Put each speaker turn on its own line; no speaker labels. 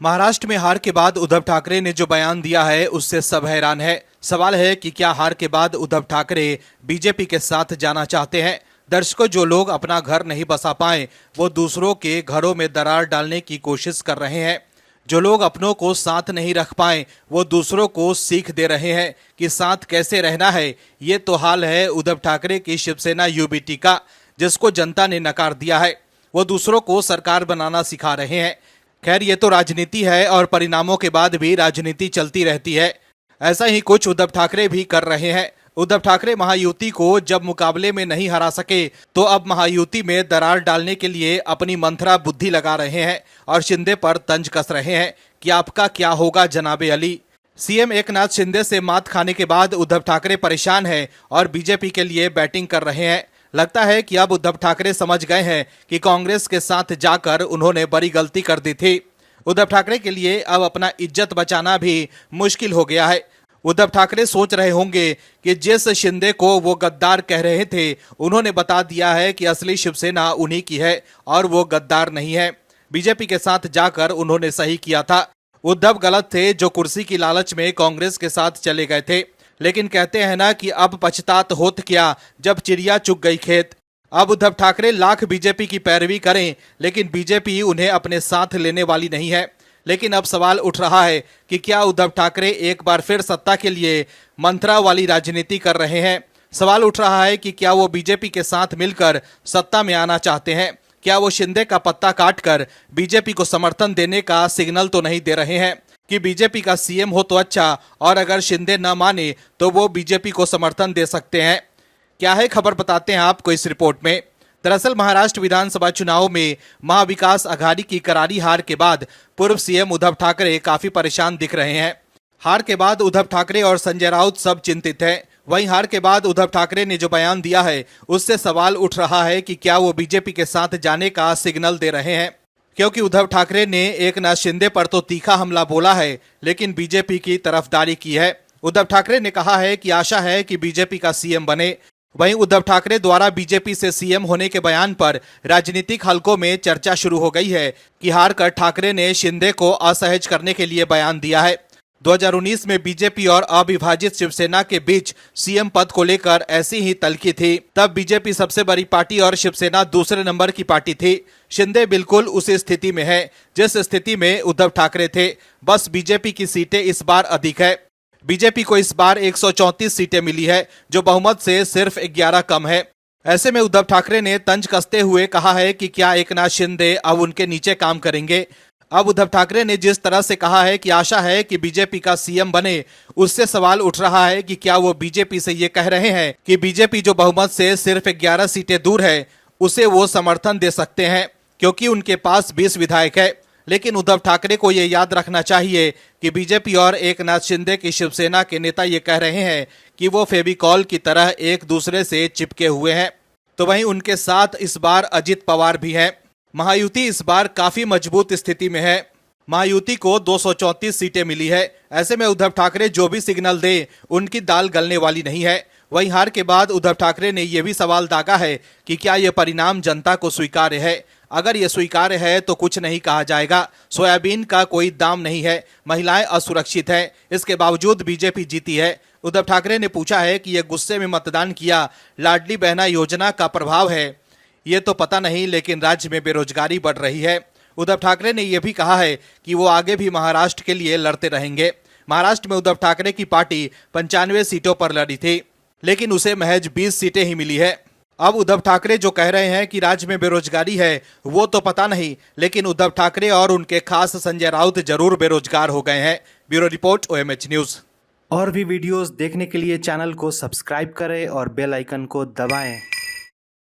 महाराष्ट्र में हार के बाद उद्धव ठाकरे ने जो बयान दिया है उससे सब हैरान है। सवाल है कि क्या हार के बाद उद्धव ठाकरे बीजेपी के साथ जाना चाहते हैं। दर्शकों, जो लोग अपना घर नहीं बसा पाए वो दूसरों के घरों में दरार डालने की कोशिश कर रहे हैं। जो लोग अपनों को साथ नहीं रख पाए वो दूसरों को सीख दे रहे हैं कि साथ कैसे रहना है। ये तो हाल है उद्धव ठाकरे की शिवसेना यूबीटी का, जिसको जनता ने नकार दिया है। वो दूसरों को सरकार बनाना सिखा रहे हैं। खैर, ये तो राजनीति है और परिणामों के बाद भी राजनीति चलती रहती है। ऐसा ही कुछ उद्धव ठाकरे भी कर रहे हैं। उद्धव ठाकरे महायुति को जब मुकाबले में नहीं हरा सके तो अब महायुति में दरार डालने के लिए अपनी मंथरा बुद्धि लगा रहे हैं और शिंदे पर तंज कस रहे हैं कि आपका क्या होगा जनाबे अली। सीएम एकनाथ शिंदे से मात खाने के बाद उद्धव ठाकरे परेशान हैं और बीजेपी के लिए बैटिंग कर रहे हैं। लगता है कि अब उद्धव ठाकरे समझ गए हैं कि कांग्रेस के साथ जाकर उन्होंने बड़ी गलती कर दी थी। उद्धव ठाकरे के लिए अब अपना इज्जत बचाना भी मुश्किल हो गया है। उद्धव ठाकरे सोच रहे होंगे कि जिस शिंदे को वो गद्दार कह रहे थे उन्होंने बता दिया है कि असली शिवसेना उन्हीं की है और वो गद्दार नहीं है। बीजेपी के साथ जाकर उन्होंने सही किया था। उद्धव गलत थे जो कुर्सी की लालच में कांग्रेस के साथ चले गए थे। लेकिन कहते हैं ना कि अब पछतात होत क्या जब चिड़िया चुग गई खेत। अब उद्धव ठाकरे लाख बीजेपी की पैरवी करें लेकिन बीजेपी उन्हें अपने साथ लेने वाली नहीं है। लेकिन अब सवाल उठ रहा है कि क्या उद्धव ठाकरे एक बार फिर सत्ता के लिए मंत्रा वाली राजनीति कर रहे हैं। सवाल उठ रहा है कि क्या वो बीजेपी के साथ मिलकर सत्ता में आना चाहते हैं। क्या वो शिंदे का पत्ता काटकर बीजेपी को समर्थन देने का सिग्नल तो नहीं दे रहे हैं कि बीजेपी का सीएम हो तो अच्छा, और अगर शिंदे न माने तो वो बीजेपी को समर्थन दे सकते हैं। क्या है खबर, बताते हैं आपको इस रिपोर्ट में। दरअसल महाराष्ट्र विधानसभा चुनाव में महाविकास आघाड़ी की करारी हार के बाद पूर्व सीएम उद्धव ठाकरे काफी परेशान दिख रहे हैं। हार के बाद उद्धव ठाकरे और संजय राउत सब चिंतित हैं। वहीं हार के बाद उद्धव ठाकरे ने जो बयान दिया है उससे सवाल उठ रहा है कि क्या वो बीजेपी के साथ जाने का सिग्नल दे रहे हैं, क्योंकि उद्धव ठाकरे ने एकनाथ शिंदे पर तो तीखा हमला बोला है लेकिन बीजेपी की तरफदारी की है। उद्धव ठाकरे ने कहा है कि आशा है कि बीजेपी का सीएम बने। वहीं उद्धव ठाकरे द्वारा बीजेपी से सीएम होने के बयान पर राजनीतिक हलकों में चर्चा शुरू हो गई है कि हार कर ठाकरे ने शिंदे को असहज करने के लिए बयान दिया है। 2019 में बीजेपी और अविभाजित शिवसेना के बीच सीएम पद को लेकर ऐसी ही तल्खी थी। तब बीजेपी सबसे बड़ी पार्टी और शिवसेना दूसरे नंबर की पार्टी थी। शिंदे बिल्कुल उसी स्थिति में है जिस स्थिति में उद्धव ठाकरे थे, बस बीजेपी की सीटें इस बार अधिक है। बीजेपी को इस बार 134 सीटें मिली है जो बहुमत से सिर्फ 11 कम है। ऐसे में उद्धव ठाकरे ने तंज कसते हुए कहा है कि क्या एकनाथ शिंदे अब उनके नीचे काम करेंगे। अब उद्धव ठाकरे ने जिस तरह से कहा है कि आशा है कि बीजेपी का सीएम बने, उससे सवाल उठ रहा है कि क्या वो बीजेपी से ये कह रहे हैं कि बीजेपी जो बहुमत से सिर्फ 11 सीटें दूर है उसे वो समर्थन दे सकते हैं क्योंकि उनके पास 20 विधायक है। लेकिन उद्धव ठाकरे को ये याद रखना चाहिए कि बीजेपी और एकनाथ शिंदे की शिवसेना के नेता ये कह रहे हैं कि वो फेविकॉल की तरह एक दूसरे से चिपके हुए हैं। तो वहीं उनके साथ इस बार अजित पवार भी हैं। महायुति इस बार काफी मजबूत स्थिति में है। महायुति को 234 सीटें मिली है। ऐसे में उद्धव ठाकरे जो भी सिग्नल दे उनकी दाल गलने वाली नहीं है। वहीं हार के बाद उद्धव ठाकरे ने यह भी सवाल दागा है कि क्या यह परिणाम जनता को स्वीकार्य है। अगर ये स्वीकार्य है तो कुछ नहीं कहा जाएगा। सोयाबीन का कोई दाम नहीं है, महिलाएं असुरक्षित हैं, इसके बावजूद बीजेपी जीती है। उद्धव ठाकरे ने पूछा है कि ये गुस्से में मतदान किया लाडली बहना योजना का प्रभाव है, ये तो पता नहीं, लेकिन राज्य में बेरोजगारी बढ़ रही है। उद्धव ठाकरे ने यह भी कहा है कि वो आगे भी महाराष्ट्र के लिए लड़ते रहेंगे। महाराष्ट्र में उद्धव ठाकरे की पार्टी 95 सीटों पर लड़ी थी लेकिन उसे महज 20 सीटें ही मिली है। अब उद्धव ठाकरे जो कह रहे हैं कि राज्य में बेरोजगारी है वो तो पता नहीं, लेकिन उद्धव ठाकरे और उनके खास संजय राउत जरूर बेरोजगार हो गए हैं। Bureau report, OMH news.
और भी वीडियोस देखने के लिए चैनल को सब्सक्राइब करें और बेल आइकन को दबाएं।